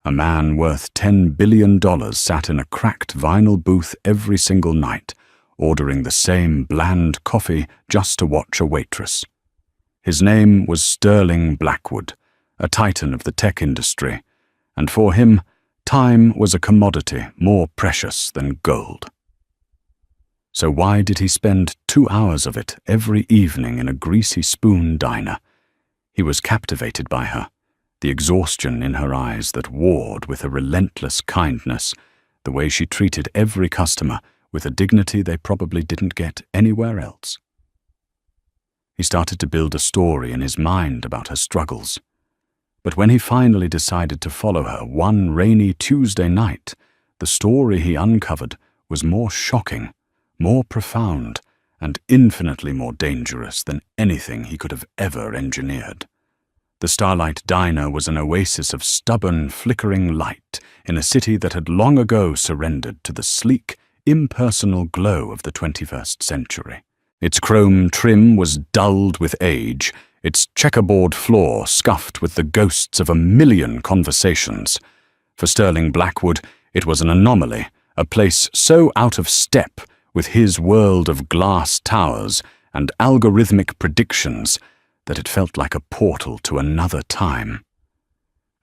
A man worth $10 billion sat in a cracked vinyl booth every single night, ordering the same bland coffee just to watch a waitress. His name was Sterling Blackwood, a titan of the tech industry, and for him, time was a commodity more precious than gold. So why did he spend 2 hours of it every evening in a greasy spoon diner? He was captivated by her, the exhaustion in her eyes that warred with a relentless kindness, the way she treated every customer with a dignity they probably didn't get anywhere else. He started to build a story in his mind about her struggles. But when he finally decided to follow her one rainy Tuesday night, the story he uncovered was more shocking, more profound, and infinitely more dangerous than anything he could have ever engineered. The Starlight Diner was an oasis of stubborn, flickering light in a city that had long ago surrendered to the sleek, impersonal glow of the 21st century. Its chrome trim was dulled with age, its checkerboard floor scuffed with the ghosts of 1,000,000 conversations. For Sterling Blackwood, it was an anomaly, a place so out of step with his world of glass towers and algorithmic predictions that it felt like a portal to another time.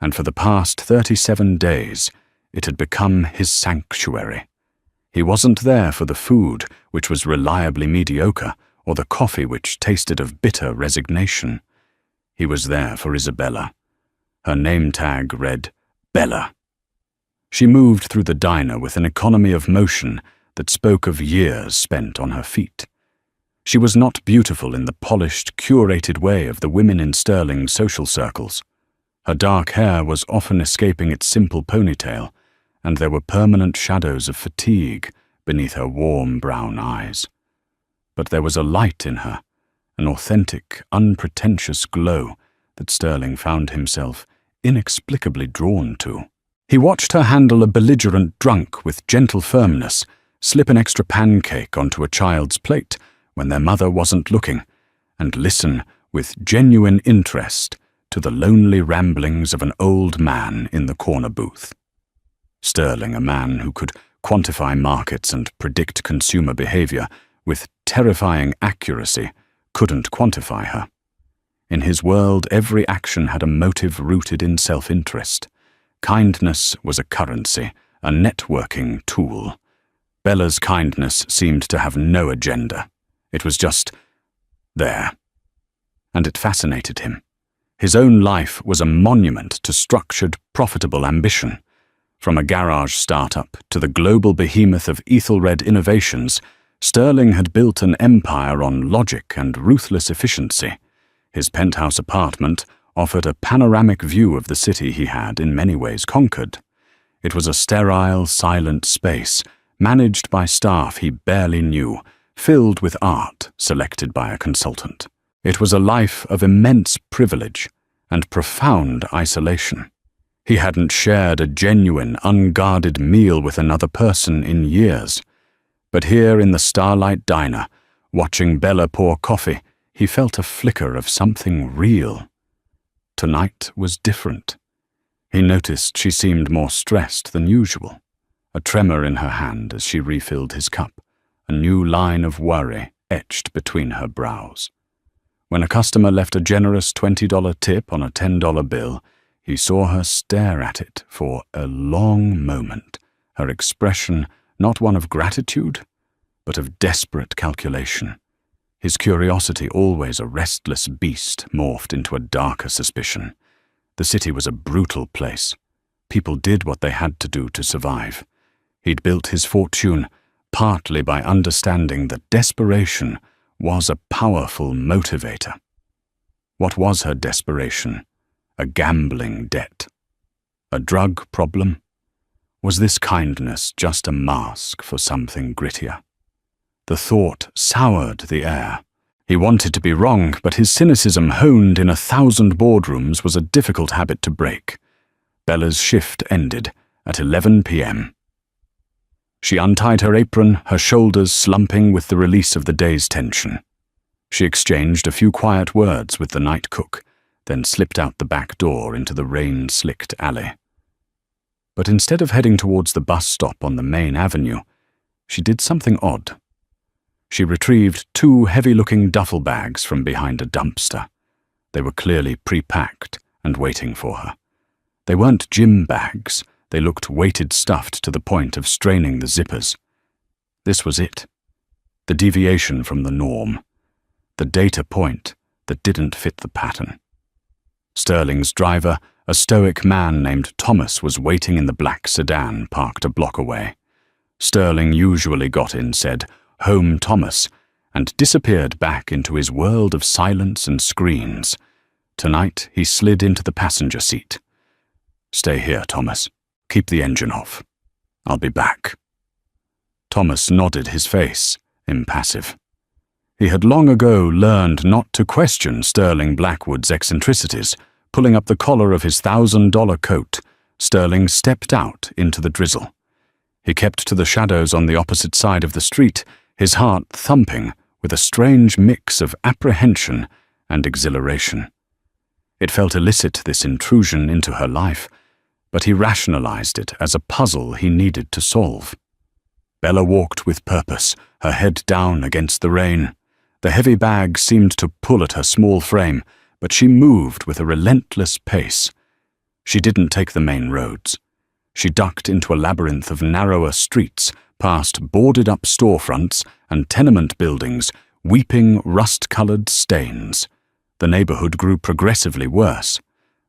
And for the past 37 days, it had become his sanctuary. He wasn't there for the food, which was reliably mediocre, or the coffee which tasted of bitter resignation. He was there for Isabella. Her name tag read, Bella. She moved through the diner with an economy of motion that spoke of years spent on her feet. She was not beautiful in the polished, curated way of the women in Sterling's social circles. Her dark hair was often escaping its simple ponytail, and there were permanent shadows of fatigue beneath her warm brown eyes. But there was a light in her, an authentic, unpretentious glow that Sterling found himself inexplicably drawn to. He watched her handle a belligerent drunk with gentle firmness, slip an extra pancake onto a child's plate when their mother wasn't looking, and listen with genuine interest to the lonely ramblings of an old man in the corner booth. Sterling, a man who could quantify markets and predict consumer behavior with terrifying accuracy, couldn't quantify her. In his world, every action had a motive rooted in self-interest. Kindness was a currency, a networking tool. Bella's kindness seemed to have no agenda. It was just there. And it fascinated him. His own life was a monument to structured, profitable ambition. From a garage startup to the global behemoth of Ethelred Innovations, Sterling had built an empire on logic and ruthless efficiency. His penthouse apartment offered a panoramic view of the city he had in many ways conquered. It was a sterile, silent space, managed by staff he barely knew, filled with art selected by a consultant. It was a life of immense privilege and profound isolation. He hadn't shared a genuine, unguarded meal with another person in years. But here in the Starlight Diner, watching Bella pour coffee, he felt a flicker of something real. Tonight was different. He noticed she seemed more stressed than usual. A tremor in her hand as she refilled his cup, a new line of worry etched between her brows. When a customer left a generous $20 tip on a $10 bill, he saw her stare at it for a long moment, her expression not one of gratitude, but of desperate calculation. His curiosity, always a restless beast, morphed into a darker suspicion. The city was a brutal place. People did what they had to do to survive. He'd built his fortune partly by understanding that desperation was a powerful motivator. What was her desperation? A gambling debt? A drug problem? Was this kindness just a mask for something grittier? The thought soured the air. He wanted to be wrong, but his cynicism, honed in 1,000 boardrooms, was a difficult habit to break. Bella's shift ended at 11 p.m. She untied her apron, her shoulders slumping with the release of the day's tension. She exchanged a few quiet words with the night cook, then slipped out the back door into the rain-slicked alley. But instead of heading towards the bus stop on the main avenue, she did something odd. She retrieved 2 heavy-looking duffel bags from behind a dumpster. They were clearly pre-packed and waiting for her. They weren't gym bags. They looked weighted stuffed to the point of straining the zippers. This was it. The deviation from the norm. The data point that didn't fit the pattern. Sterling's driver, a stoic man named Thomas, was waiting in the black sedan parked a block away. Sterling usually got in, said, "Home, Thomas," and disappeared back into his world of silence and screens. Tonight, he slid into the passenger seat. "Stay here, Thomas. Keep the engine off. I'll be back." Thomas nodded his face, impassive. He had long ago learned not to question Sterling Blackwood's eccentricities. Pulling up the collar of his $1,000 coat, Sterling stepped out into the drizzle. He kept to the shadows on the opposite side of the street, his heart thumping with a strange mix of apprehension and exhilaration. It felt illicit, this intrusion into her life, but he rationalized it as a puzzle he needed to solve. Bella walked with purpose, her head down against the rain. The heavy bag seemed to pull at her small frame, but she moved with a relentless pace. She didn't take the main roads. She ducked into a labyrinth of narrower streets, past boarded-up storefronts and tenement buildings, weeping rust-colored stains. The neighborhood grew progressively worse.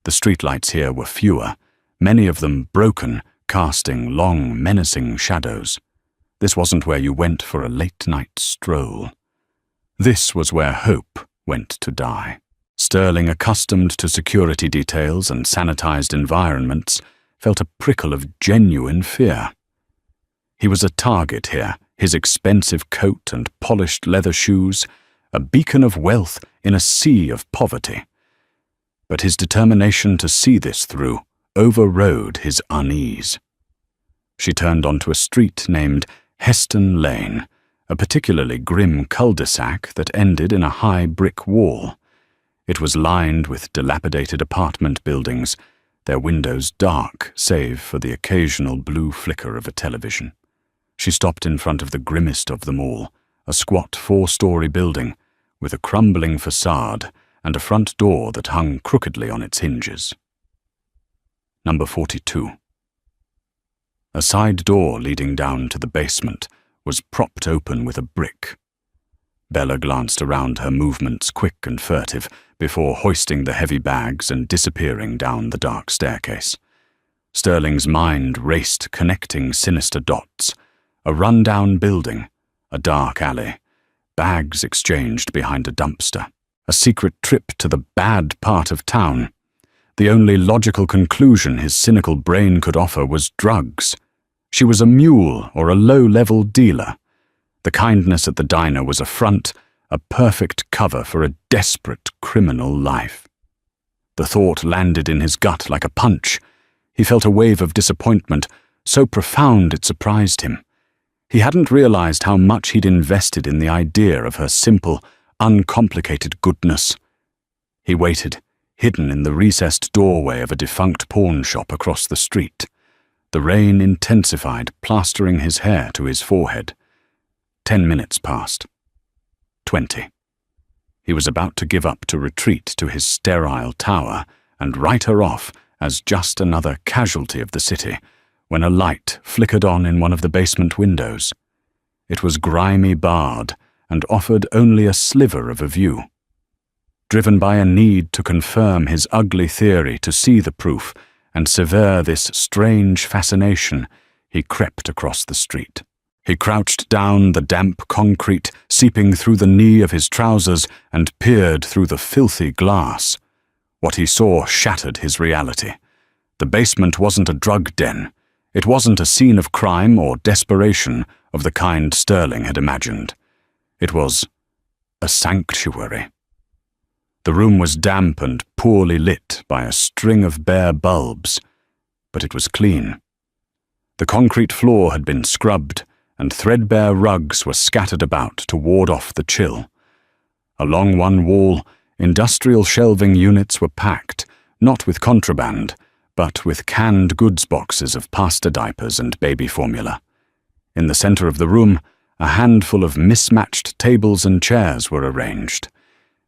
The streetlights here were fewer, many of them broken, casting long, menacing shadows. This wasn't where you went for a late-night stroll. This was where hope went to die. Sterling, accustomed to security details and sanitized environments, felt a prickle of genuine fear. He was a target here, his expensive coat and polished leather shoes, a beacon of wealth in a sea of poverty. But his determination to see this through overrode his unease. She turned onto a street named Heston Lane, a particularly grim cul-de-sac that ended in a high brick wall. It was lined with dilapidated apartment buildings, their windows dark save for the occasional blue flicker of a television. She stopped in front of the grimmest of them all, a squat 4-story building with a crumbling facade and a front door that hung crookedly on its hinges. Number 42. A side door leading down to the basement was propped open with a brick. Bella glanced around, her movements quick and furtive, before hoisting the heavy bags and disappearing down the dark staircase. Sterling's mind raced, connecting sinister dots. A run-down building, a dark alley, bags exchanged behind a dumpster, a secret trip to the bad part of town. The only logical conclusion his cynical brain could offer was drugs. She was a mule or a low-level dealer. The kindness at the diner was a front, a perfect cover for a desperate criminal life. The thought landed in his gut like a punch. He felt a wave of disappointment, so profound it surprised him. He hadn't realized how much he'd invested in the idea of her simple, uncomplicated goodness. He waited, hidden in the recessed doorway of a defunct pawn shop across the street. The rain intensified, plastering his hair to his forehead. 10 minutes passed. 20. He was about to give up to retreat to his sterile tower and write her off as just another casualty of the city, when a light flickered on in one of the basement windows. It was grimy barred and offered only a sliver of a view. Driven by a need to confirm his ugly theory, to see the proof and sever this strange fascination, he crept across the street. He crouched down, the damp concrete seeping through the knee of his trousers, and peered through the filthy glass. What he saw shattered his reality. The basement wasn't a drug den. It wasn't a scene of crime or desperation of the kind Sterling had imagined. It was a sanctuary. The room was damp and poorly lit by a string of bare bulbs, but it was clean. The concrete floor had been scrubbed, and threadbare rugs were scattered about to ward off the chill. Along one wall, industrial shelving units were packed, not with contraband, but with canned goods boxes of pasta diapers and baby formula. In the center of the room, a handful of mismatched tables and chairs were arranged.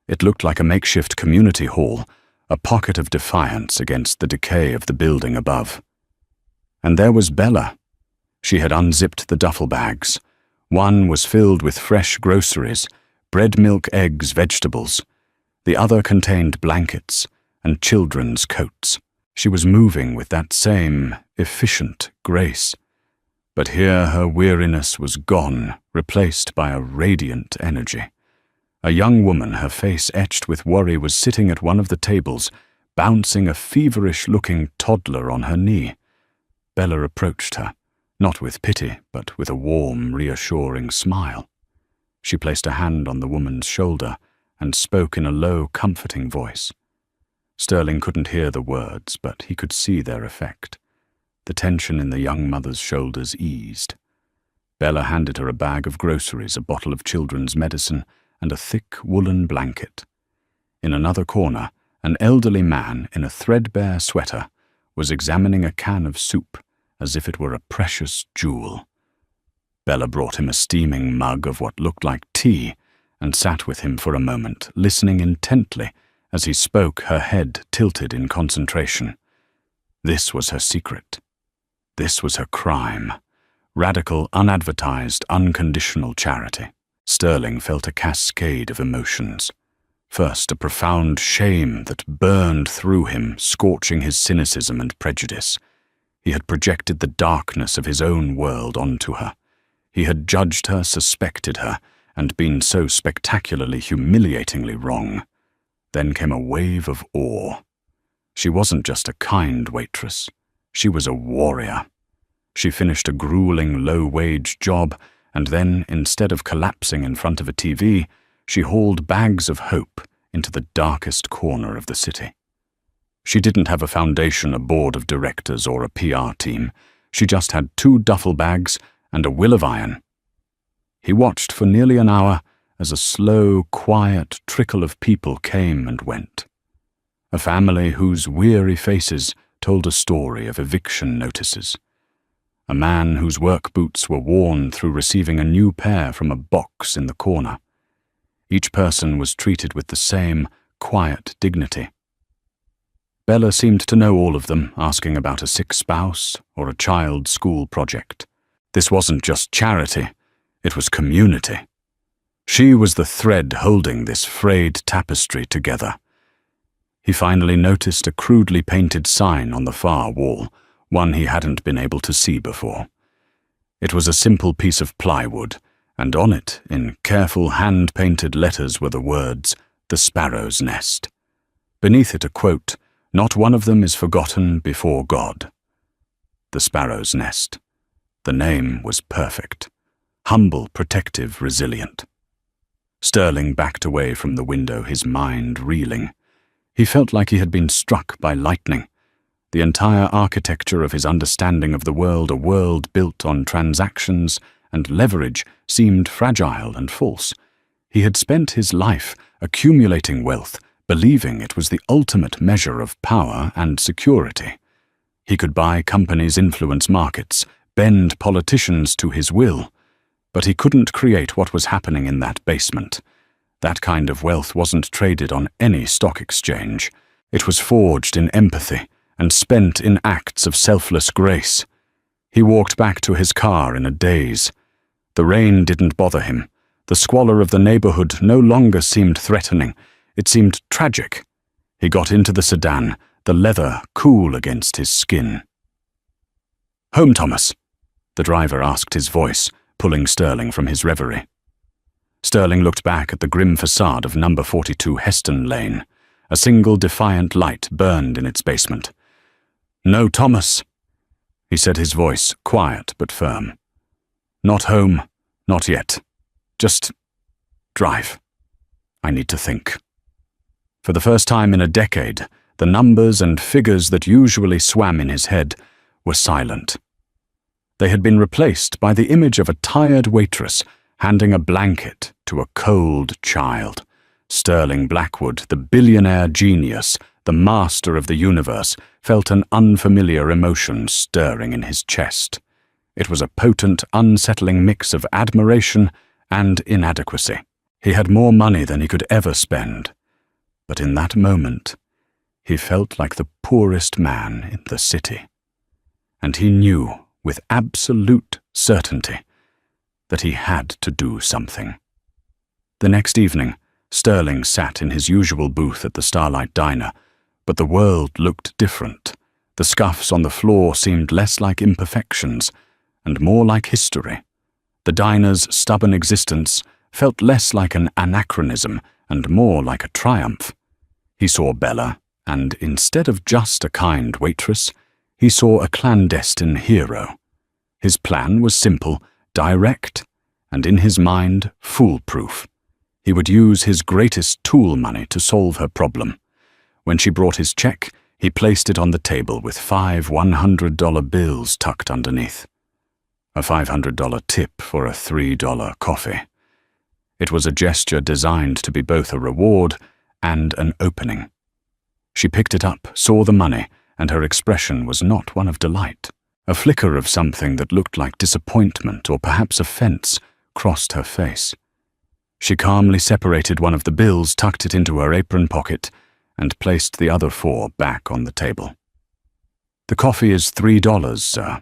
It looked like a makeshift community hall, a pocket of defiance against the decay of the building above. And there was Bella. She had unzipped the duffel bags. One was filled with fresh groceries, bread, milk, eggs, vegetables. The other contained blankets and children's coats. She was moving with that same efficient grace. But here her weariness was gone, replaced by a radiant energy. A young woman, her face etched with worry, was sitting at one of the tables, bouncing a feverish-looking toddler on her knee. Bella approached her, not with pity, but with a warm, reassuring smile. She placed a hand on the woman's shoulder and spoke in a low, comforting voice. Sterling couldn't hear the words, but he could see their effect. The tension in the young mother's shoulders eased. Bella handed her a bag of groceries, a bottle of children's medicine, and a thick woolen blanket. In another corner, an elderly man in a threadbare sweater was examining a can of soup as if it were a precious jewel. Bella brought him a steaming mug of what looked like tea and sat with him for a moment, listening intently as he spoke, her head tilted in concentration. This was her secret. This was her crime. Radical, unadvertised, unconditional charity. Sterling felt a cascade of emotions. First, a profound shame that burned through him, scorching his cynicism and prejudice. He had projected the darkness of his own world onto her. He had judged her, suspected her, and been so spectacularly, humiliatingly wrong. Then came a wave of awe. She wasn't just a kind waitress. She was a warrior. She finished a grueling, low-wage job, and then, instead of collapsing in front of a TV, she hauled bags of hope into the darkest corner of the city. She didn't have a foundation, a board of directors, or a PR team. She just had 2 duffel bags and a will of iron. He watched for nearly an hour as a slow, quiet trickle of people came and went. A family whose weary faces told a story of eviction notices. A man whose work boots were worn through receiving a new pair from a box in the corner. Each person was treated with the same quiet dignity. Bella seemed to know all of them, asking about a sick spouse or a child's school project. This wasn't just charity, it was community. She was the thread holding this frayed tapestry together. He finally noticed a crudely painted sign on the far wall, one he hadn't been able to see before. It was a simple piece of plywood, and on it, in careful hand-painted letters, were the words, "The Sparrow's Nest." Beneath it a quote, "Not one of them is forgotten before God." The Sparrow's Nest. The name was perfect. Humble, protective, resilient. Sterling backed away from the window, his mind reeling. He felt like he had been struck by lightning. The entire architecture of his understanding of the world, a world built on transactions and leverage, seemed fragile and false. He had spent his life accumulating wealth, believing it was the ultimate measure of power and security. He could buy companies, influence markets, bend politicians to his will. But he couldn't create what was happening in that basement. That kind of wealth wasn't traded on any stock exchange. It was forged in empathy and spent in acts of selfless grace. He walked back to his car in a daze. The rain didn't bother him. The squalor of the neighborhood no longer seemed threatening. It seemed tragic. He got into the sedan, the leather cool against his skin. "Home, Thomas?" the driver asked, his voice pulling Sterling from his reverie. Sterling looked back at the grim facade of number 42 Heston Lane. A single defiant light burned in its basement. "No, Thomas," he said, his voice quiet but firm. "Not home, not yet. Just drive. I need to think." For the first time in a decade, the numbers and figures that usually swam in his head were silent. They had been replaced by the image of a tired waitress handing a blanket to a cold child. Sterling Blackwood, the billionaire genius, the master of the universe, felt an unfamiliar emotion stirring in his chest. It was a potent, unsettling mix of admiration and inadequacy. He had more money than he could ever spend, but in that moment, he felt like the poorest man in the city. And he knew, with absolute certainty, that he had to do something. The next evening, Sterling sat in his usual booth at the Starlight Diner, but the world looked different. The scuffs on the floor seemed less like imperfections and more like history. The diner's stubborn existence felt less like an anachronism and more like a triumph. He saw Bella, and instead of just a kind waitress, he saw a clandestine hero. His plan was simple, direct, and in his mind, foolproof. He would use his greatest tool money to solve her problem. When she brought his check, he placed it on the table with 5 $100 bills tucked underneath. A $500 tip for a $3 coffee. It was a gesture designed to be both a reward and an opening. She picked it up, saw the money, and her expression was not one of delight. A flicker of something that looked like disappointment or perhaps offense crossed her face. She calmly separated one of the bills, tucked it into her apron pocket, and placed the other 4 back on the table. "The coffee is $3, sir."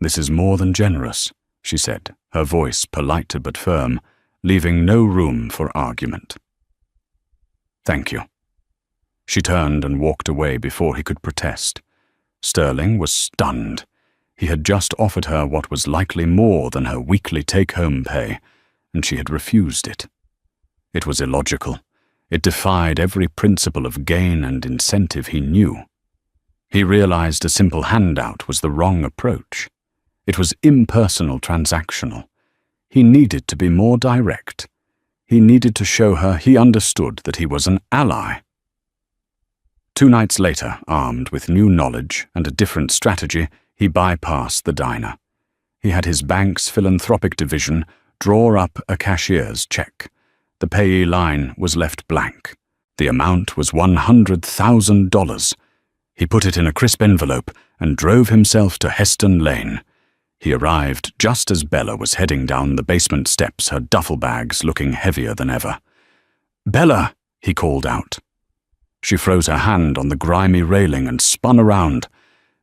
"This is more than generous," she said, her voice polite but firm, leaving no room for argument. "Thank you." She turned and walked away before he could protest. Sterling was stunned. He had just offered her what was likely more than her weekly take-home pay, and she had refused it. It was illogical. It defied every principle of gain and incentive he knew. He realized a simple handout was the wrong approach. It was impersonal, transactional. He needed to be more direct. He needed to show her he understood that he was an ally. 2 nights later, armed with new knowledge and a different strategy, he bypassed the diner. He had his bank's philanthropic division draw up a cashier's check. The payee line was left blank. The amount was $100,000. He put it in a crisp envelope and drove himself to Heston Lane. He arrived just as Bella was heading down the basement steps, her duffel bags looking heavier than ever. "Bella!" he called out. She froze her hand on the grimy railing and spun around.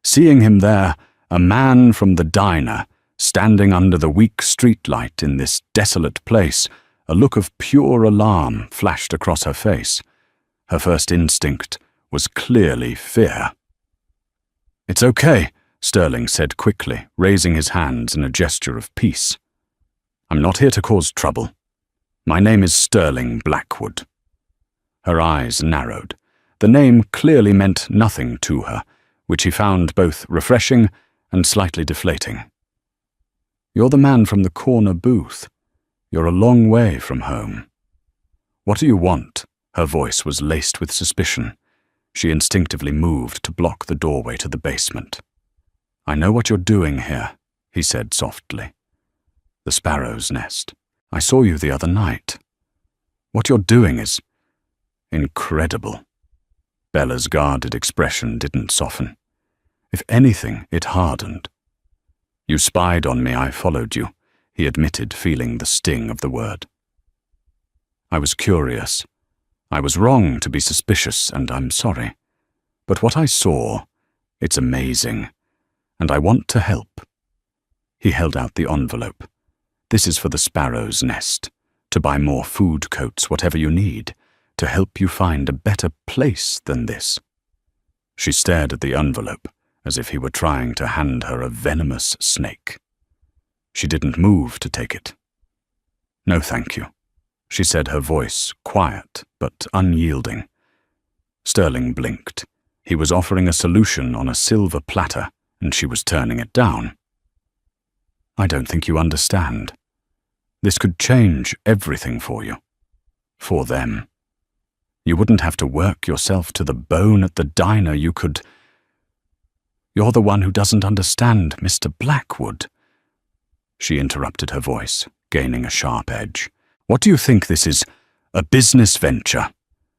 Seeing him there, a man from the diner, standing under the weak streetlight in this desolate place, a look of pure alarm flashed across her face. Her first instinct was clearly fear. "It's okay," Sterling said quickly, raising his hands in a gesture of peace. "I'm not here to cause trouble. My name is Sterling Blackwood." Her eyes narrowed. The name clearly meant nothing to her, which he found both refreshing and slightly deflating. "You're the man from the corner booth. You're a long way from home." "What do you want?" Her voice was laced with suspicion. She instinctively moved to block the doorway to the basement. "I know what you're doing here," he said softly. "The sparrow's nest. I saw you the other night. What you're doing is incredible." Bella's guarded expression didn't soften. If anything, it hardened. "You spied on me, I followed you," he admitted, feeling the sting of the word. "I was curious. I was wrong to be suspicious, and I'm sorry. But what I saw, it's amazing, and I want to help." He held out the envelope. "This is for the sparrow's nest, to buy more food coats, whatever you need, to help you find a better place than this." She stared at the envelope, as if he were trying to hand her a venomous snake. She didn't move to take it. "No, thank you," she said, her voice quiet but unyielding. Sterling blinked. He was offering a solution on a silver platter, and she was turning it down. "I don't think you understand. This could change everything for you. For them. You wouldn't have to work yourself to the bone at the diner. You could—" "You're the one who doesn't understand, Mr. Blackwood." She interrupted, her voice gaining a sharp edge. "What do you think this is? A business venture?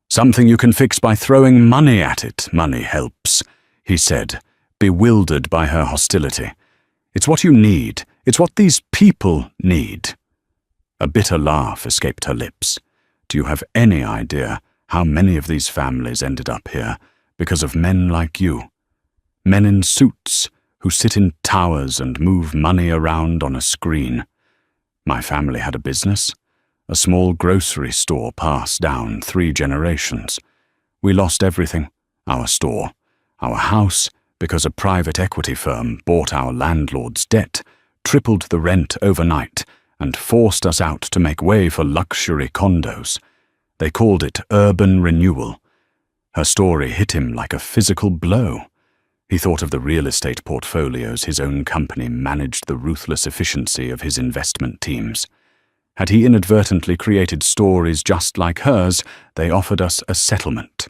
Something you can fix by throwing money at it? Money helps. he said, bewildered by her hostility. "It's what you need. It's what these people need." A bitter laugh escaped her lips. "Do you have any idea how many of these families ended up here because of men like you? Men in suits who sit in towers and move money around on a screen. My family had a business, a small grocery store passed down 3 generations. We lost everything, our store, our house, because a private equity firm bought our landlord's debt, tripled the rent overnight, and forced us out to make way for luxury condos. They called it urban renewal." Her story hit him like a physical blow. He thought of the real estate portfolios his own company managed, the ruthless efficiency of his investment teams. Had he inadvertently created stories just like hers, they offered us a settlement.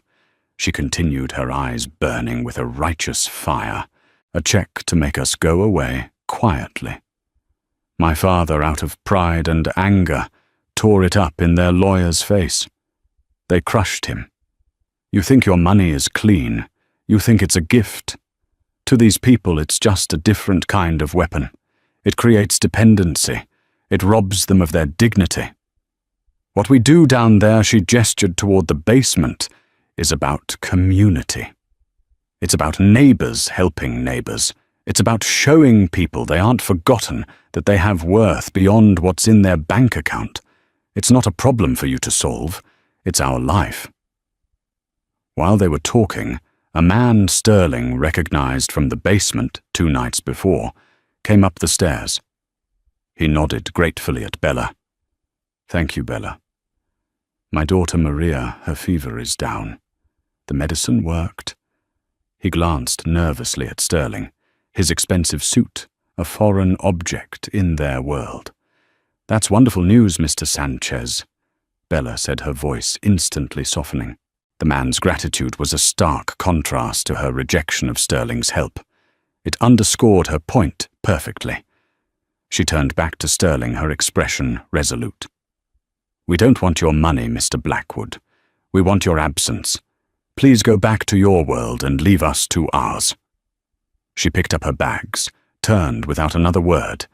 She continued, her eyes burning with a righteous fire. A check to make us go away quietly. My father, out of pride and anger, tore it up in their lawyer's face. They crushed him. You think your money is clean. You think it's a gift. To these people, it's just a different kind of weapon. It creates dependency. It robs them of their dignity. What we do down there," she gestured toward the basement, "is about community. It's about neighbors helping neighbors. It's about showing people they aren't forgotten, that they have worth beyond what's in their bank account. It's not a problem for you to solve. It's our life." While they were talking, a man Sterling recognized from the basement 2 nights before came up the stairs. He nodded gratefully at Bella. "Thank you, Bella. My daughter Maria, her fever is down. The medicine worked." He glanced nervously at Sterling, his expensive suit, a foreign object in their world. "That's wonderful news, Mr. Sanchez," Bella said, her voice instantly softening. The man's gratitude was a stark contrast to her rejection of Sterling's help. It underscored her point perfectly. She turned back to Sterling, her expression resolute. "We don't want your money, Mr. Blackwood. We want your absence. Please go back to your world and leave us to ours." She picked up her bags, turned without another word,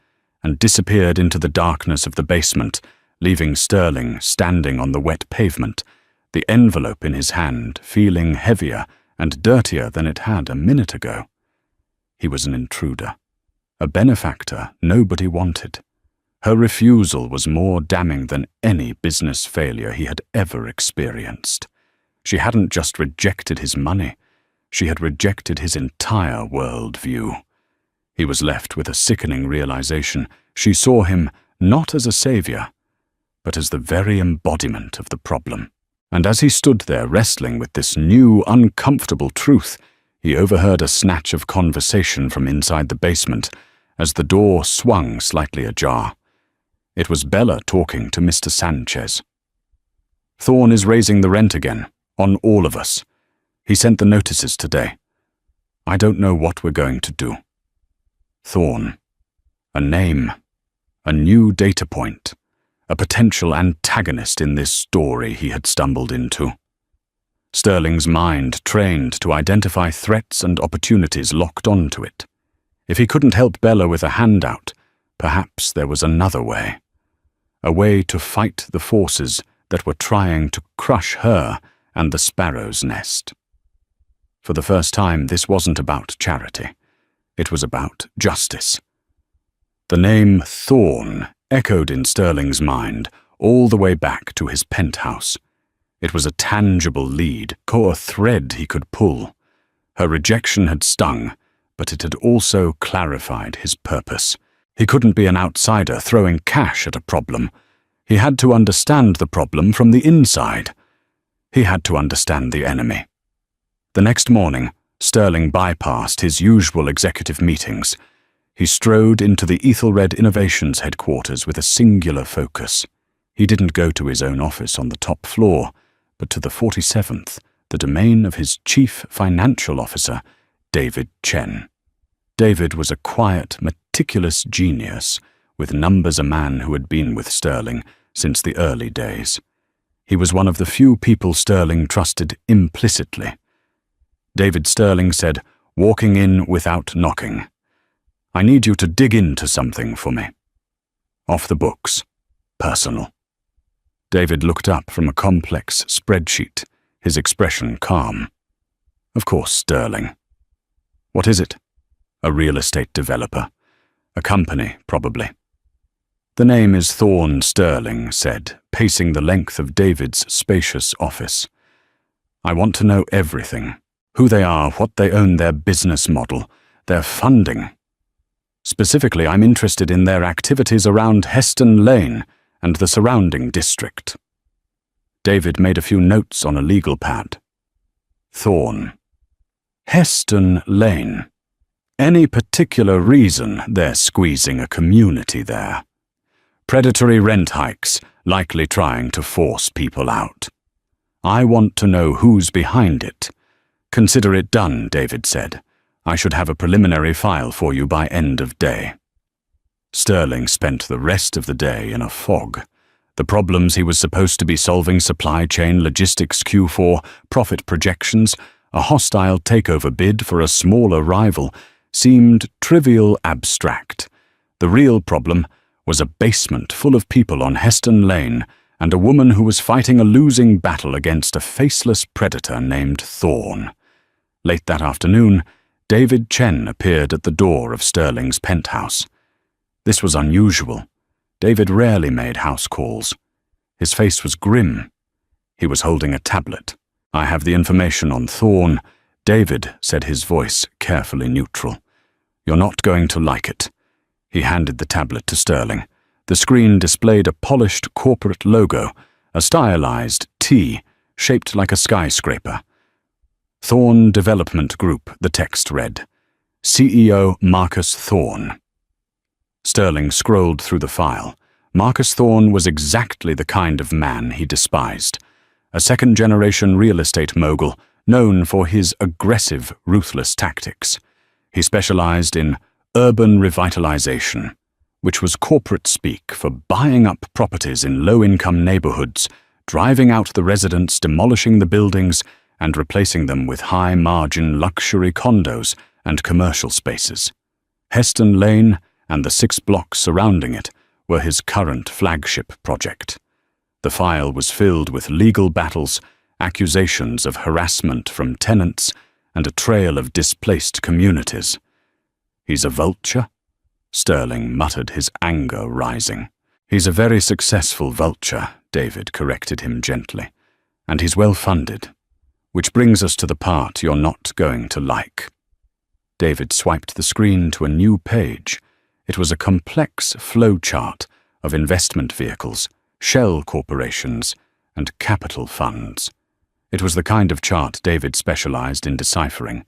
and disappeared into the darkness of the basement, leaving Sterling standing on the wet pavement, the envelope in his hand feeling heavier and dirtier than it had a minute ago. He was an intruder, a benefactor nobody wanted. Her refusal was more damning than any business failure he had ever experienced. She hadn't just rejected his money, she had rejected his entire worldview. He was left with a sickening realization. She saw him not as a savior, but as the very embodiment of the problem. And as he stood there wrestling with this new, uncomfortable truth, he overheard a snatch of conversation from inside the basement as the door swung slightly ajar. It was Bella talking to Mr. Sanchez. "Thorne is raising the rent again, on all of us. He sent the notices today. I don't know what we're going to do." Thorne. A name. A new data point. A potential antagonist in this story he had stumbled into. Sterling's mind trained to identify threats and opportunities locked onto it. If he couldn't help Bella with a handout, perhaps there was another way. A way to fight the forces that were trying to crush her and the sparrow's nest. For the first time, this wasn't about charity. It was about justice. The name Thorne echoed in Sterling's mind all the way back to his penthouse. It was a tangible lead, a thread he could pull. Her rejection had stung, but it had also clarified his purpose. He couldn't be an outsider throwing cash at a problem. He had to understand the problem from the inside. He had to understand the enemy. The next morning, Sterling bypassed his usual executive meetings. He strode into the Ethelred Innovations headquarters with a singular focus. He didn't go to his own office on the top floor, but to the 47th, the domain of his chief financial officer, David Chen. David was a quiet, meticulous genius, with numbers a man who had been with Sterling since the early days. He was one of the few people Sterling trusted implicitly. David Sterling said, walking in without knocking. I need you to dig into something for me. Off the books. Personal. David looked up from a complex spreadsheet, his expression calm. Of course, Sterling. What is it? A real estate developer. A company, probably. The name is Thorne Sterling said, pacing the length of David's spacious office. I want to know everything. Who they are, what they own, their business model, their funding. Specifically, I'm interested in their activities around Heston Lane and the surrounding district. David made a few notes on a legal pad. Thorne. Heston Lane. Any particular reason they're squeezing a community there? Predatory rent hikes, likely trying to force people out. I want to know who's behind it. Consider it done, David said. I should have a preliminary file for you by end of day. Sterling spent the rest of the day in a fog. The problems he was supposed to be solving, supply chain, logistics, Q4, profit projections, a hostile takeover bid for a smaller rival, seemed trivial abstract. The real problem was a basement full of people on Heston Lane and a woman who was fighting a losing battle against a faceless predator named Thorne. Late that afternoon, David Chen appeared at the door of Sterling's penthouse. This was unusual. David rarely made house calls. His face was grim. He was holding a tablet. I have the information on Thorne, David said, his voice carefully neutral. You're not going to like it. He handed the tablet to Sterling. The screen displayed a polished corporate logo, a stylized T shaped like a skyscraper. Thorne Development Group, the text read. CEO Marcus Thorne. Sterling scrolled through the file. Marcus Thorne was exactly the kind of man he despised. A second-generation real estate mogul known for his aggressive, ruthless tactics. He specialized in urban revitalization, which was corporate speak for buying up properties in low-income neighborhoods, driving out the residents, demolishing the buildings, and replacing them with high-margin luxury condos and commercial spaces. Heston Lane and the 6 blocks surrounding it were his current flagship project. The file was filled with legal battles, accusations of harassment from tenants, and a trail of displaced communities. He's a vulture? Sterling muttered, his anger rising. He's a very successful vulture, David corrected him gently, and he's well funded. Which brings us to the part you're not going to like. David swiped the screen to a new page. It was a complex flowchart of investment vehicles, shell corporations, and capital funds. It was the kind of chart David specialized in deciphering.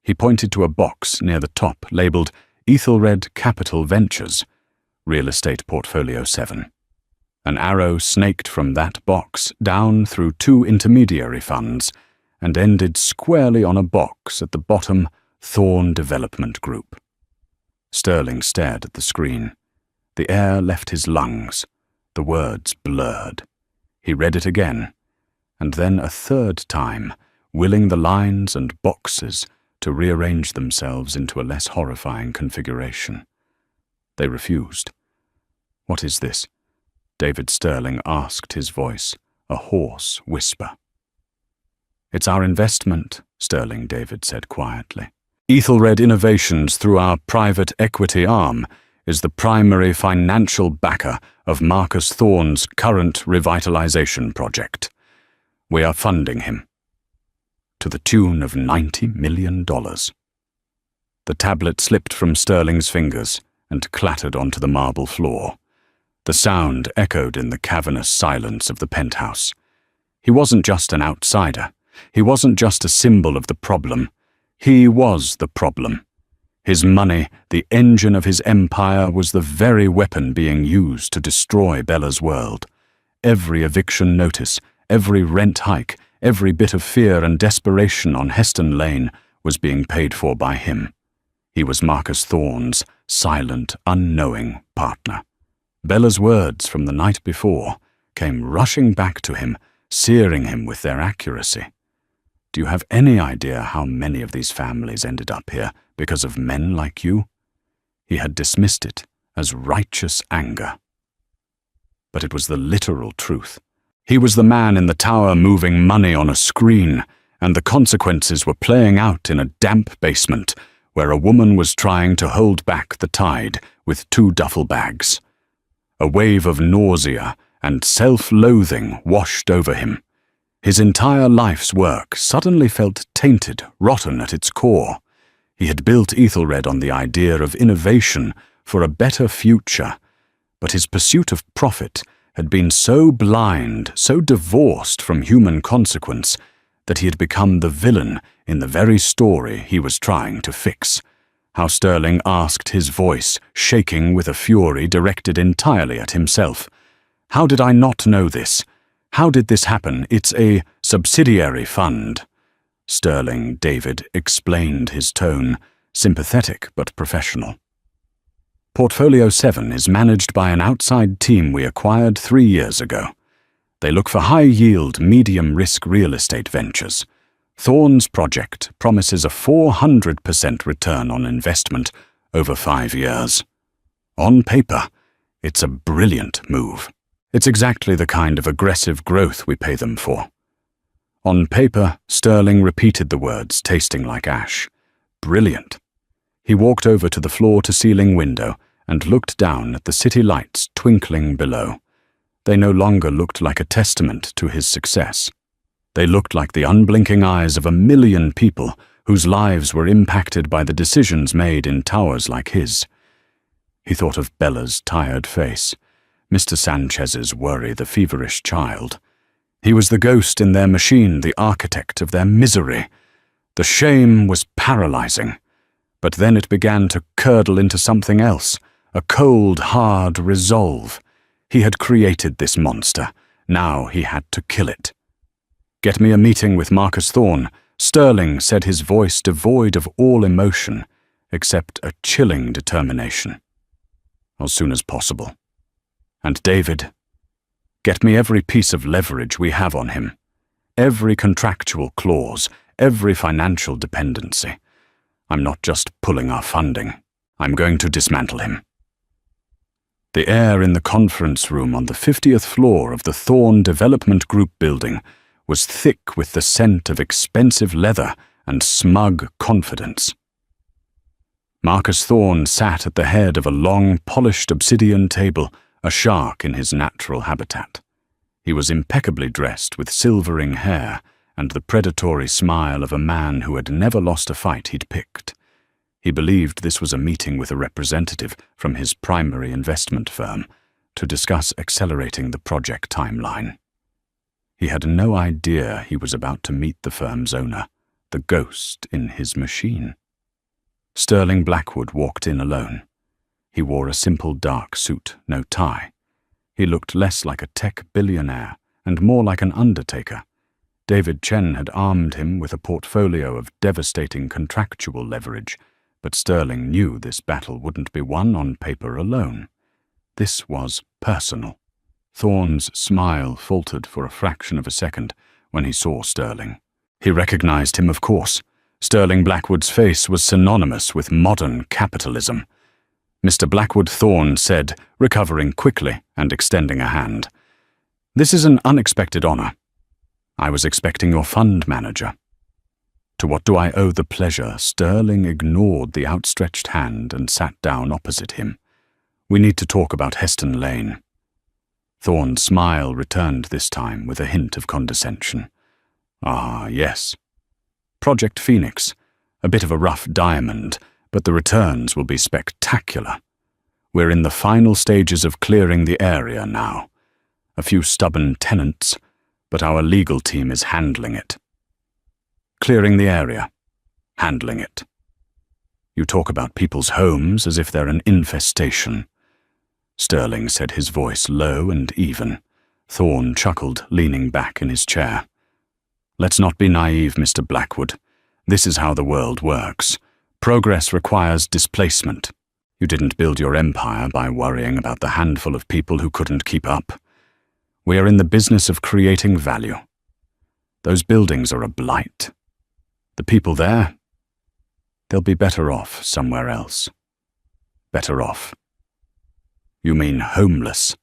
He pointed to a box near the top labeled Ethelred Capital Ventures, Real Estate Portfolio 7. An arrow snaked from that box down through 2 intermediary funds and ended squarely on a box at the bottom, Thorne Development Group. Sterling stared at the screen. The air left his lungs. The words blurred. He read it again, and then a third time, willing the lines and boxes to rearrange themselves into a less horrifying configuration. They refused. What is this? David Sterling asked, his voice a hoarse whisper. It's our investment, Sterling, David said quietly. Ethelred Innovations, through our private equity arm, is the primary financial backer of Marcus Thorne's current revitalization project. We are funding him to the tune of $90 million. The tablet slipped from Sterling's fingers and clattered onto the marble floor. The sound echoed in the cavernous silence of the penthouse. He wasn't just an outsider. He wasn't just a symbol of the problem. He was the problem. His money, the engine of his empire, was the very weapon being used to destroy Bella's world. Every eviction notice, every rent hike, every bit of fear and desperation on Heston Lane was being paid for by him. He was Marcus Thorne's silent, unknowing partner. Bella's words from the night before came rushing back to him, searing him with their accuracy. Do you have any idea how many of these families ended up here because of men like you?" He had dismissed it as righteous anger. But it was the literal truth. He was the man in the tower moving money on a screen, and the consequences were playing out in a damp basement where a woman was trying to hold back the tide with 2 duffel bags. A wave of nausea and self-loathing washed over him. His entire life's work suddenly felt tainted, rotten at its core. He had built Ethelred on the idea of innovation for a better future, but his pursuit of profit had been so blind, so divorced from human consequence, that he had become the villain in the very story he was trying to fix. How Sterling asked, his voice shaking with a fury directed entirely at himself. "How did I not know this? How did this happen? It's a subsidiary fund." Sterling David explained, his tone sympathetic but professional. "Portfolio 7 is managed by an outside team we acquired 3 years ago. They look for high-yield, medium-risk real estate ventures. Thorne's project promises a 400% return on investment over 5 years. On paper, it's a brilliant move. It's exactly the kind of aggressive growth we pay them for." On paper, Sterling repeated the words, tasting like ash. Brilliant. He walked over to the floor-to-ceiling window and looked down at the city lights twinkling below. They no longer looked like a testament to his success. They looked like the unblinking eyes of 1 million people whose lives were impacted by the decisions made in towers like his. He thought of Bella's tired face, Mr. Sanchez's worry, the feverish child. He was the ghost in their machine, the architect of their misery. The shame was paralyzing, but then it began to curdle into something else, a cold, hard resolve. He had created this monster. Now he had to kill it. "Get me a meeting with Marcus Thorne," Sterling said, his voice devoid of all emotion, except a chilling determination. "As soon as possible. And David, get me every piece of leverage we have on him. Every contractual clause, every financial dependency. I'm not just pulling our funding. I'm going to dismantle him." The air in the conference room on the 50th floor of the Thorne Development Group building was thick with the scent of expensive leather and smug confidence. Marcus Thorne sat at the head of a long, polished obsidian table, a shark in his natural habitat. He was impeccably dressed with silvering hair and the predatory smile of a man who had never lost a fight he'd picked. He believed this was a meeting with a representative from his primary investment firm to discuss accelerating the project timeline. He had no idea he was about to meet the firm's owner, the ghost in his machine. Sterling Blackwood walked in alone. He wore a simple dark suit, no tie. He looked less like a tech billionaire and more like an undertaker. David Chen had armed him with a portfolio of devastating contractual leverage, but Sterling knew this battle wouldn't be won on paper alone. This was personal. Thorne's smile faltered for a fraction of a second when he saw Sterling. He recognized him, of course. Sterling Blackwood's face was synonymous with modern capitalism. Mr. Blackwood, Thorne said, recovering quickly and extending a hand. "This is an unexpected honor. I was expecting your fund manager." To what do I owe the pleasure? Sterling ignored the outstretched hand and sat down opposite him. "We need to talk about Heston Lane." Thorne's smile returned this time with a hint of condescension. "Ah, yes. Project Phoenix. A bit of a rough diamond, but the returns will be spectacular. We're in the final stages of clearing the area now. A few stubborn tenants, but our legal team is handling it." Clearing the area. Handling it. You talk about people's homes as if they're an infestation. Sterling said, his voice low and even. Thorne chuckled, leaning back in his chair. "Let's not be naive, Mr. Blackwood. This is how the world works. Progress requires displacement. You didn't build your empire by worrying about the handful of people who couldn't keep up. We are in the business of creating value. Those buildings are a blight. The people there, they'll be better off somewhere else. Better off. You mean homeless?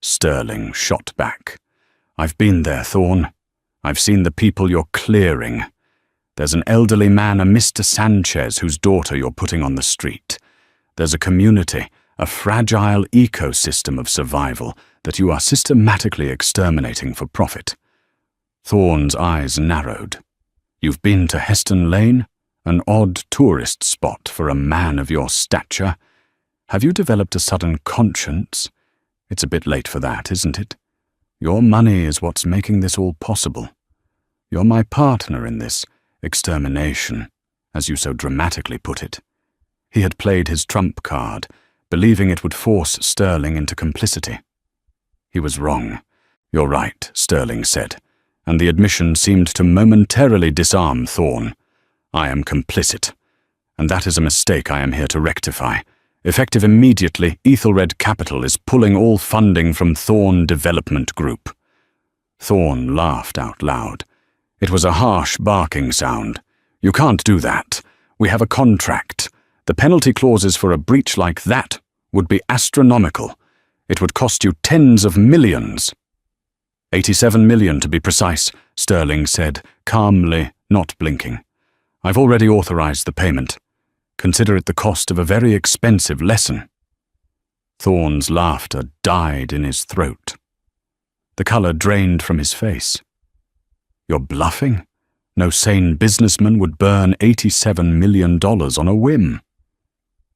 Sterling shot back. I've been there, Thorne. I've seen the people you're clearing. There's an elderly man, a Mr. Sanchez, whose daughter you're putting on the street. There's a community, a fragile ecosystem of survival that you are systematically exterminating for profit. Thorne's eyes narrowed. You've been to Heston Lane? An odd tourist spot for a man of your stature. Have you developed a sudden conscience? It's a bit late for that, isn't it? Your money is what's making this all possible. You're my partner in this extermination, as you so dramatically put it. He had played his trump card, believing it would force Sterling into complicity. He was wrong. You're right, Sterling said, and the admission seemed to momentarily disarm Thorne. I am complicit, and that is a mistake I am here to rectify. Effective immediately, Ethelred Capital is pulling all funding from Thorne Development Group. Thorne laughed out loud. It was a harsh barking sound. You can't do that. We have a contract. The penalty clauses for a breach like that would be astronomical. It would cost you tens of millions. 87 million to be precise, Sterling said, calmly, not blinking. I've already authorized the payment. Consider it the cost of a very expensive lesson. Thorne's laughter died in his throat. The color drained from his face. You're bluffing? No sane businessman would burn $87 million on a whim.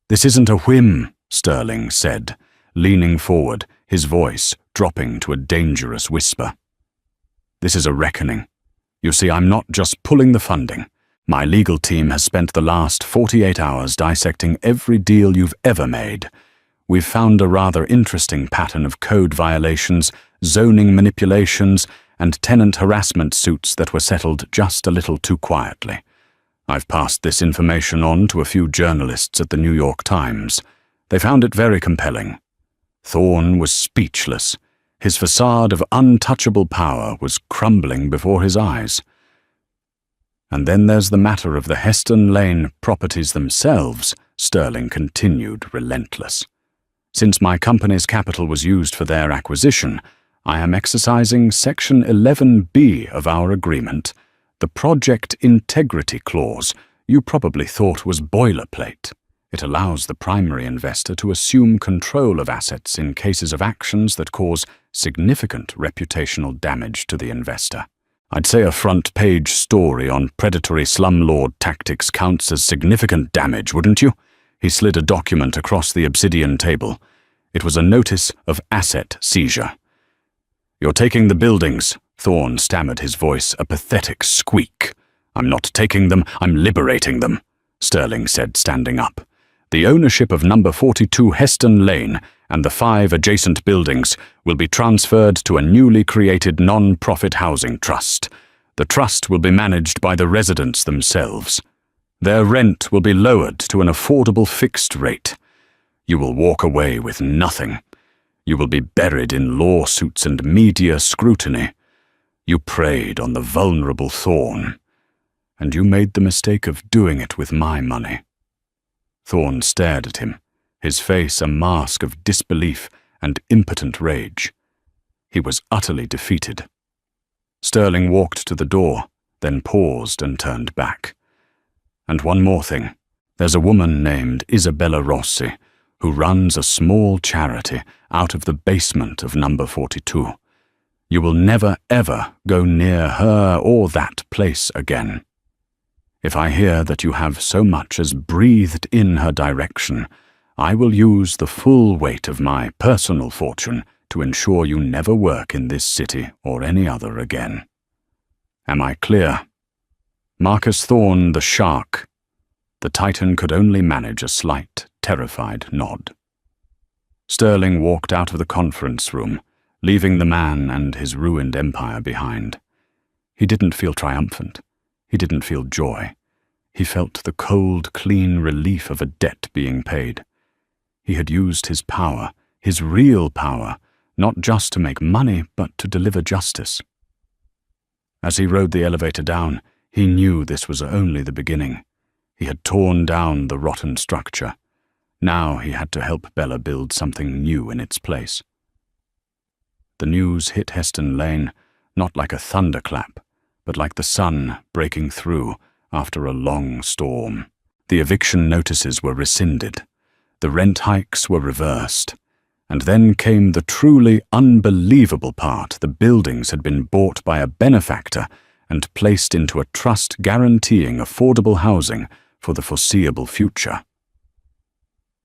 This isn't a whim, Sterling said, leaning forward, his voice dropping to a dangerous whisper. This is a reckoning. You see, I'm not just pulling the funding. My legal team has spent the last 48 hours dissecting every deal you've ever made. We've found a rather interesting pattern of code violations, zoning manipulations, and tenant harassment suits that were settled just a little too quietly. I've passed this information on to a few journalists at the New York Times. They found it very compelling. Thorne was speechless. His facade of untouchable power was crumbling before his eyes. And then there's the matter of the Heston Lane properties themselves, Sterling continued, relentless. Since my company's capital was used for their acquisition, I am exercising Section 11B of our agreement, the Project Integrity Clause you probably thought was boilerplate. It allows the primary investor to assume control of assets in cases of actions that cause significant reputational damage to the investor. I'd say a front-page story on predatory slumlord tactics counts as significant damage, wouldn't you? He slid a document across the obsidian table. It was a notice of asset seizure. You're taking the buildings, Thorne stammered, his voice a pathetic squeak. I'm not taking them, I'm liberating them, Sterling said, standing up. The ownership of number 42 Heston Lane and the 5 adjacent buildings will be transferred to a newly created non-profit housing trust. The trust will be managed by the residents themselves. Their rent will be lowered to an affordable fixed rate. You will walk away with nothing. You will be buried in lawsuits and media scrutiny. You preyed on the vulnerable Thorne, and you made the mistake of doing it with my money. Thorne stared at him, his face a mask of disbelief and impotent rage. He was utterly defeated. Sterling walked to the door, then paused and turned back. And one more thing. There's a woman named Isabella Rossi who runs a small charity out of the basement of number 42. You will never, ever go near her or that place again. If I hear that you have so much as breathed in her direction, I will use the full weight of my personal fortune to ensure you never work in this city or any other again. Am I clear? Marcus Thorne, the shark. The Titan could only manage a slight, terrified nod. Sterling walked out of the conference room, leaving the man and his ruined empire behind. He didn't feel triumphant. He didn't feel joy. He felt the cold, clean relief of a debt being paid. He had used his power, his real power, not just to make money, but to deliver justice. As he rode the elevator down, He knew this was only the beginning. He had torn down the rotten structure. Now he had to help Bella build something new in its place. The news hit Heston Lane, not like a thunderclap, but like the sun breaking through after a long storm. The eviction notices were rescinded. The rent hikes were reversed. And then came the truly unbelievable part. The buildings had been bought by a benefactor and placed into a trust guaranteeing affordable housing for the foreseeable future.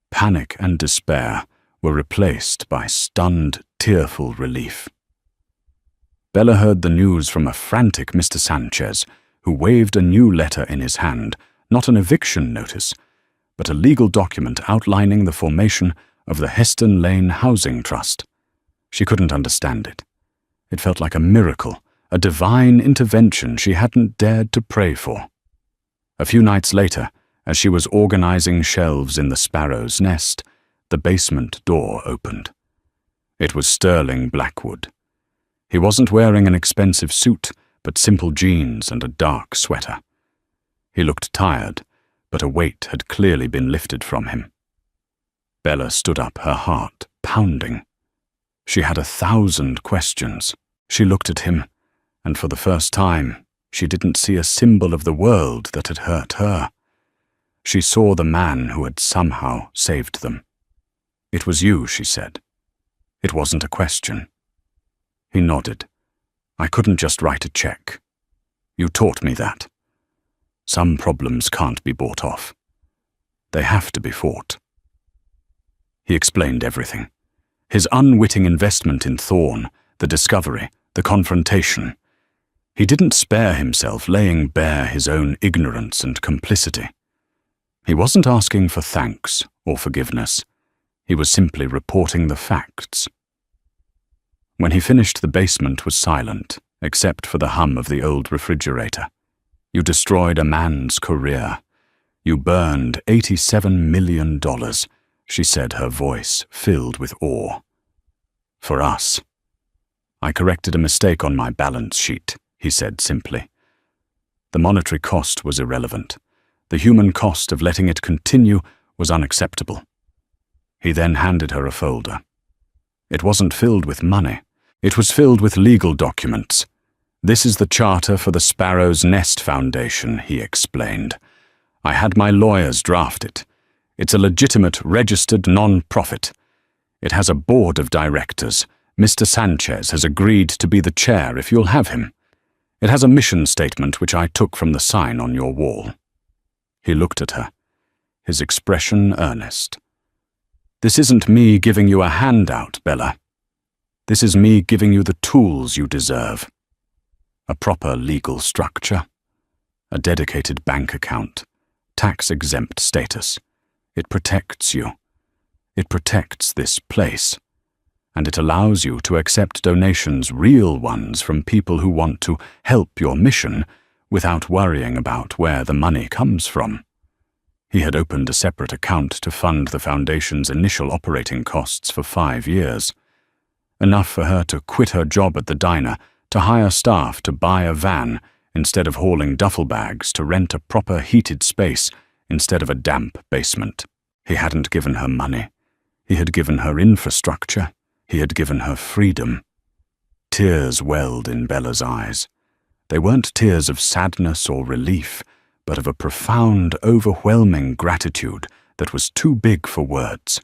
Panic and despair were replaced by stunned, tearful relief. Bella heard the news from a frantic Mr. Sanchez, who waved a new letter in his hand, not an eviction notice, but a legal document outlining the formation of the Heston Lane Housing Trust. She couldn't understand it. It felt like a miracle, a divine intervention she hadn't dared to pray for. A few nights later, as she was organizing shelves in the sparrow's nest, the basement door opened. It was Sterling Blackwood. He wasn't wearing an expensive suit, but simple jeans and a dark sweater. He looked tired, but a weight had clearly been lifted from him. Bella stood up, her heart pounding. She had 1,000 questions. She looked at him, and for the first time, she didn't see a symbol of the world that had hurt her. She saw the man who had somehow saved them. "It was you," she said. It wasn't a question. He nodded. "I couldn't just write a check. You taught me that. Some problems can't be bought off. They have to be fought." He explained everything. His unwitting investment in Thorne, the discovery, the confrontation. He didn't spare himself, laying bare his own ignorance and complicity. He wasn't asking for thanks or forgiveness. He was simply reporting the facts. When he finished, the basement was silent, except for the hum of the old refrigerator. "You destroyed a man's career. You burned $87 million, she said, her voice filled with awe. "For us." "I corrected a mistake on my balance sheet," he said simply. The monetary cost was irrelevant. The human cost of letting it continue was unacceptable. He then handed her a folder. It wasn't filled with money. It was filled with legal documents. "This is the charter for the Sparrow's Nest Foundation," he explained. "I had my lawyers draft it. It's a legitimate, registered non-profit. It has a board of directors. Mr. Sanchez has agreed to be the chair if you'll have him. It has a mission statement which I took from the sign on your wall." He looked at her, his expression earnest. "This isn't me giving you a handout, Bella. This is me giving you the tools you deserve. A proper legal structure, a dedicated bank account, tax-exempt status. It protects you. It protects this place. And it allows you to accept donations, real ones, from people who want to help your mission without worrying about where the money comes from." He had opened a separate account to fund the foundation's initial operating costs for 5 years. Enough for her to quit her job at the diner, to hire staff, to buy a van instead of hauling duffel bags, to rent a proper heated space instead of a damp basement. He hadn't given her money. He had given her infrastructure. He had given her freedom. Tears welled in Bella's eyes. They weren't tears of sadness or relief, but of a profound, overwhelming gratitude that was too big for words.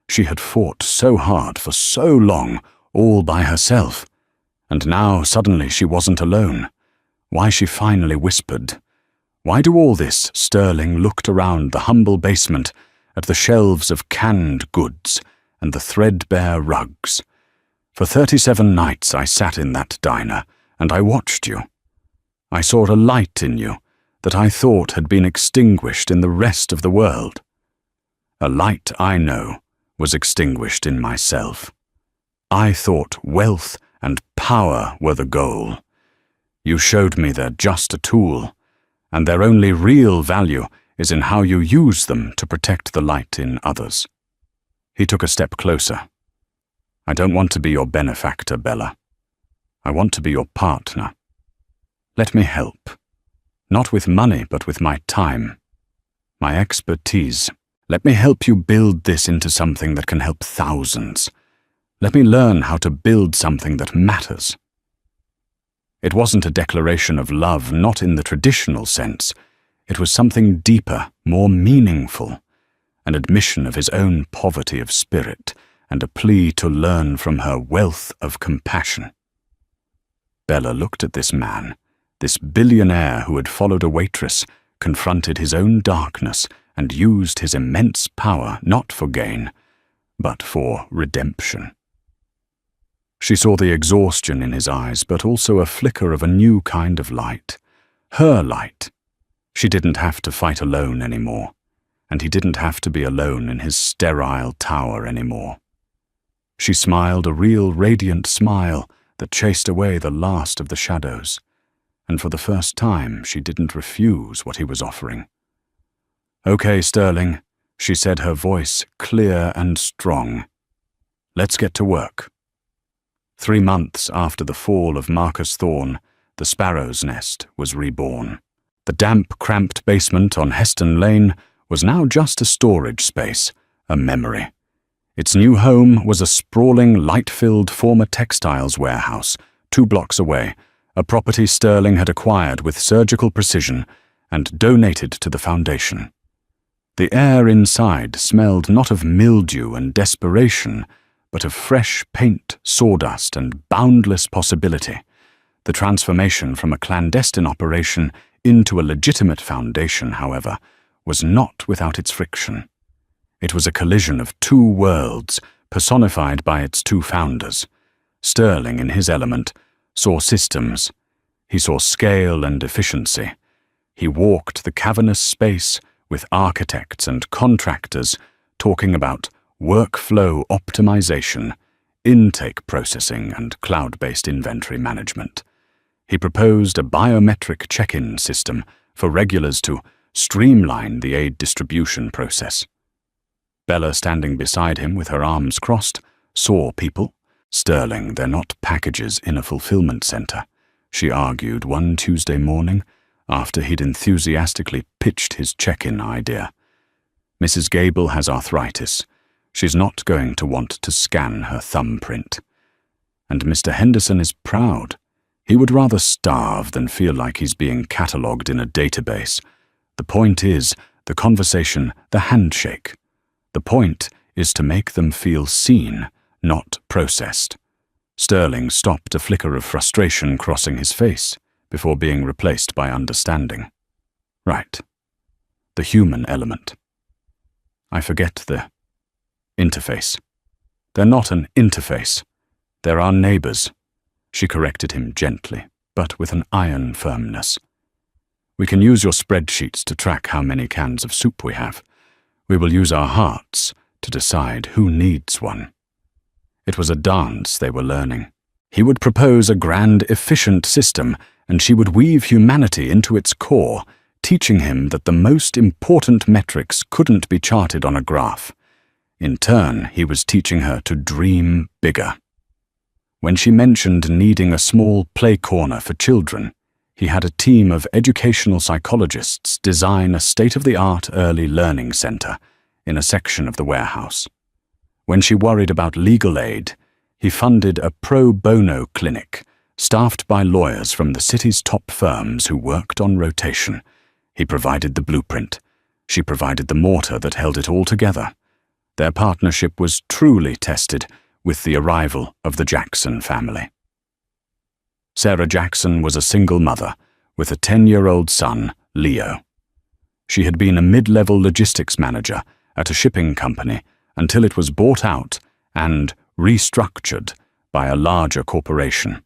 She had fought so hard for so long, all by herself. And now, suddenly, she wasn't alone. Why, she finally whispered. Why do all this? Sterling looked around the humble basement, at the shelves of canned goods and the threadbare rugs. "For 37 nights I sat in that diner, and I watched you. I saw a light in you that I thought had been extinguished in the rest of the world. A light I know was extinguished in myself. I thought wealth and power were the goal. You showed me they're just a tool, and their only real value is in how you use them to protect the light in others." He took a step closer. "I don't want to be your benefactor, Bella. I want to be your partner. Let me help. Not with money, but with my time. My expertise. Let me help you build this into something that can help thousands. Let me learn how to build something that matters. It wasn't a declaration of love, not in the traditional sense. It was something deeper, more meaningful, an admission of his own poverty of spirit and a plea to learn from her wealth of compassion. Bella looked at this man, this billionaire who had followed a waitress, confronted his own darkness, and used his immense power not for gain, but for redemption. She saw the exhaustion in his eyes, but also a flicker of a new kind of light. Her light. She didn't have to fight alone anymore, and he didn't have to be alone in his sterile tower anymore. She smiled a real radiant smile that chased away the last of the shadows, and for the first time she didn't refuse what he was offering. "Okay, Sterling," she said, her voice clear and strong. "Let's get to work." 3 months after the fall of Marcus Thorne, the Sparrow's Nest was reborn. The damp, cramped basement on Heston Lane was now just a storage space, a memory. Its new home was a sprawling, light-filled former textiles warehouse, 2 blocks away, a property Sterling had acquired with surgical precision and donated to the foundation. The air inside smelled not of mildew and desperation, but of fresh paint, sawdust, and boundless possibility. The transformation from a clandestine operation into a legitimate foundation, however, was not without its friction. It was a collision of 2 worlds, personified by its 2 founders. Sterling, in his element, saw systems. He saw scale and efficiency. He walked the cavernous space with architects and contractors talking about workflow optimization, intake processing, and cloud-based inventory management. He proposed a biometric check-in system for regulars to streamline the aid distribution process. Bella, standing beside him with her arms crossed, saw people. "Sterling, they're not packages in a fulfillment center," she argued one Tuesday morning after he'd enthusiastically pitched his check-in idea. "Mrs. Gable has arthritis. She's not going to want to scan her thumbprint. And Mr. Henderson is proud. He would rather starve than feel like he's being catalogued in a database. The point is the conversation, the handshake. The point is to make them feel seen, not processed." Sterling stopped, a flicker of frustration crossing his face before being replaced by understanding. "Right. The human element. I forget the interface. They're not an interface. They're our neighbors," she corrected him gently, but with an iron firmness. "We can use your spreadsheets to track how many cans of soup we have. We will use our hearts to decide who needs one." It was a dance they were learning. He would propose a grand, efficient system, and she would weave humanity into its core, teaching him that the most important metrics couldn't be charted on a graph. In turn, he was teaching her to dream bigger. When she mentioned needing a small play corner for children, he had a team of educational psychologists design a state-of-the-art early learning center in a section of the warehouse. When she worried about legal aid, he funded a pro bono clinic staffed by lawyers from the city's top firms who worked on rotation. He provided the blueprint. She provided the mortar that held it all together. Their partnership was truly tested with the arrival of the Jackson family. Sarah Jackson was a single mother with a 10-year-old son, Leo. She had been a mid-level logistics manager at a shipping company until it was bought out and restructured by a larger corporation.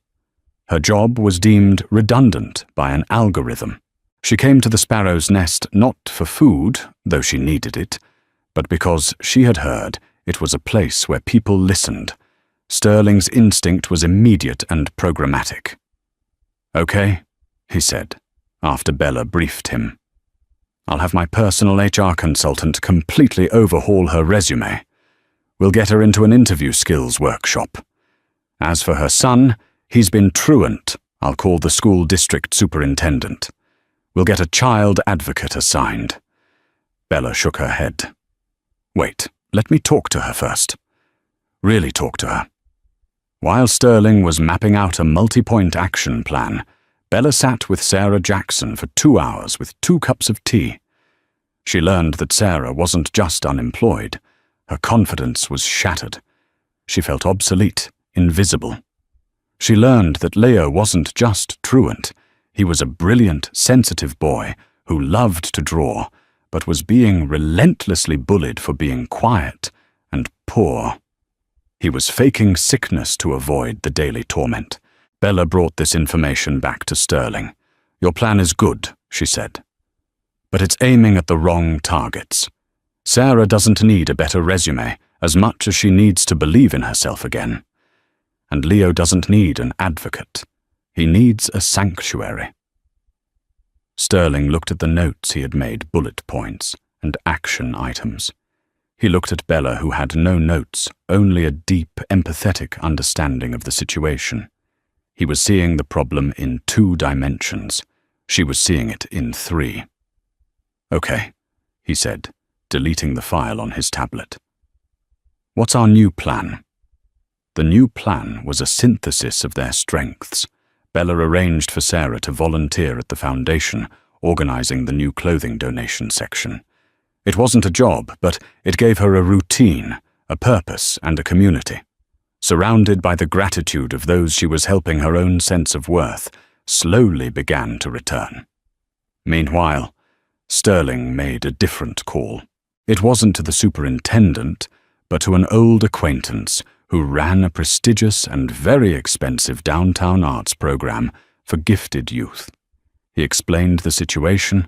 Her job was deemed redundant by an algorithm. She came to the Sparrow's Nest not for food, though she needed it, but because she had heard it was a place where people listened. Sterling's instinct was immediate and programmatic. "Okay," he said, after Bella briefed him. "I'll have my personal HR consultant completely overhaul her resume. We'll get her into an interview skills workshop. As for her son, he's been truant. I'll call the school district superintendent. We'll get a child advocate assigned." Bella shook her head. "Wait, let me talk to her first. Really talk to her." While Sterling was mapping out a multi-point action plan, Bella sat with Sarah Jackson for 2 hours with 2 cups of tea. She learned that Sarah wasn't just unemployed. Her confidence was shattered. She felt obsolete, invisible. She learned that Leo wasn't just truant. He was a brilliant, sensitive boy who loved to draw, but was being relentlessly bullied for being quiet and poor. He was faking sickness to avoid the daily torment. Bella brought this information back to Sterling. "Your plan is good," she said, "but it's aiming at the wrong targets. Sarah doesn't need a better resume as much as she needs to believe in herself again. And Leo doesn't need an advocate. He needs a sanctuary." Sterling looked at the notes he had made, bullet points and action items. He looked at Bella, who had no notes, only a deep, empathetic understanding of the situation. He was seeing the problem in 2 dimensions. She was seeing it in 3. "Okay," he said, deleting the file on his tablet. "What's our new plan?" The new plan was a synthesis of their strengths. Bella arranged for Sarah to volunteer at the foundation, organizing the new clothing donation section. It wasn't a job, but it gave her a routine, a purpose, and a community. Surrounded by the gratitude of those she was helping, her own sense of worth slowly began to return. Meanwhile, Sterling made a different call. It wasn't to the superintendent, but to an old acquaintance who ran a prestigious and very expensive downtown arts program for gifted youth. He explained the situation,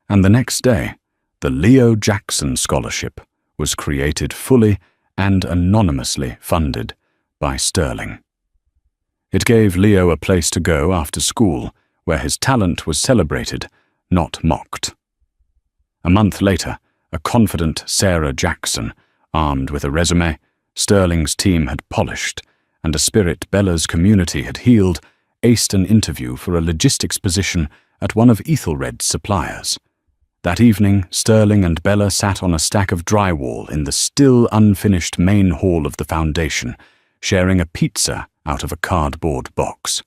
and the next day, the Leo Jackson Scholarship was created fully and anonymously funded by Sterling. It gave Leo a place to go after school, where his talent was celebrated, not mocked. A month later, a confident Sarah Jackson, armed with a resume Sterling's team had polished, and a spirit Bella's community had healed, aced an interview for a logistics position at one of Ethelred's suppliers. That evening, Sterling and Bella sat on a stack of drywall in the still unfinished main hall of the foundation, sharing a pizza out of a cardboard box.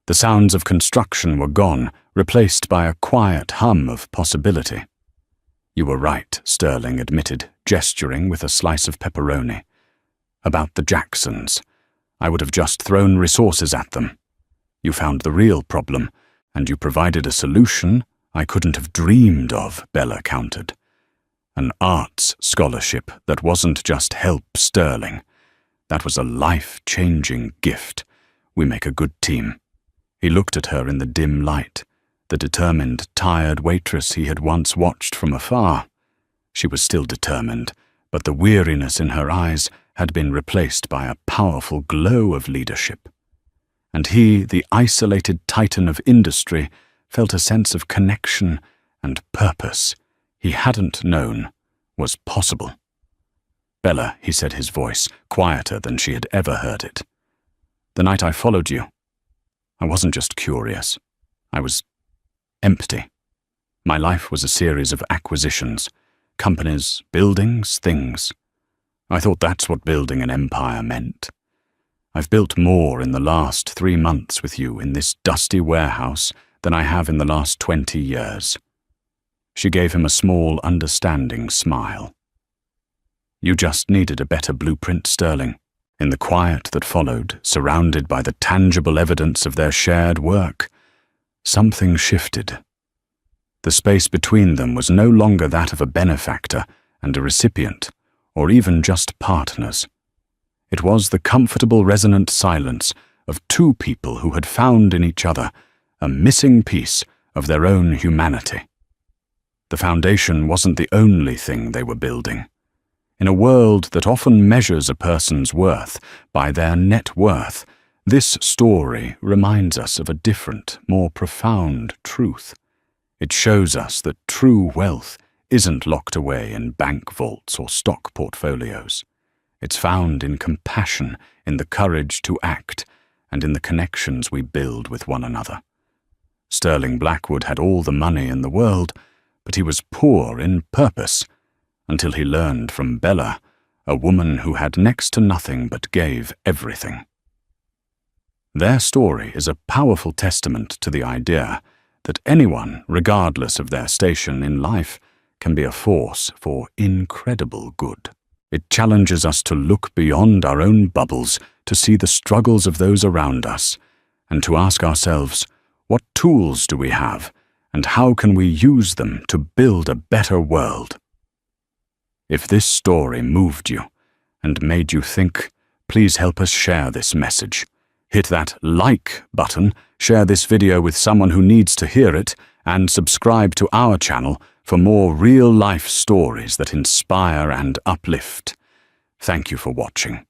The sounds of construction were gone, replaced by a quiet hum of possibility. "You were right," Sterling admitted, gesturing with a slice of pepperoni. "About the Jacksons. I would have just thrown resources at them. You found the real problem, and you provided a solution I couldn't have dreamed of," Bella countered. "An arts scholarship that wasn't just help Sterling. That was a life-changing gift. We make a good team." He looked at her in the dim light, the determined, tired waitress he had once watched from afar. She was still determined, but the weariness in her eyes had been replaced by a powerful glow of leadership. And he, the isolated titan of industry, felt a sense of connection and purpose he hadn't known was possible. "Bella," he said, his voice quieter than she had ever heard it. "The night I followed you, I wasn't just curious. I was empty. My life was a series of acquisitions, companies, buildings, things. I thought that's what building an empire meant. I've built more in the last 3 months with you in this dusty warehouse than I have in the last 20 years. She gave him a small, understanding smile. "You just needed a better blueprint, Sterling." In the quiet that followed, surrounded by the tangible evidence of their shared work, something shifted. The space between them was no longer that of a benefactor and a recipient, or even just partners. It was the comfortable, resonant silence of 2 people who had found in each other a missing piece of their own humanity. The foundation wasn't the only thing they were building. In a world that often measures a person's worth by their net worth, this story reminds us of a different, more profound truth. It shows us that true wealth isn't locked away in bank vaults or stock portfolios. It's found in compassion, in the courage to act, and in the connections we build with one another. Sterling Blackwood had all the money in the world, but he was poor in purpose, until he learned from Bella, a woman who had next to nothing but gave everything. Their story is a powerful testament to the idea that anyone, regardless of their station in life, can be a force for incredible good. It challenges us to look beyond our own bubbles, to see the struggles of those around us, and to ask ourselves, what tools do we have, and how can we use them to build a better world? If this story moved you and made you think, please help us share this message. Hit that like button, share this video with someone who needs to hear it, and subscribe to our channel for more real-life stories that inspire and uplift. Thank you for watching.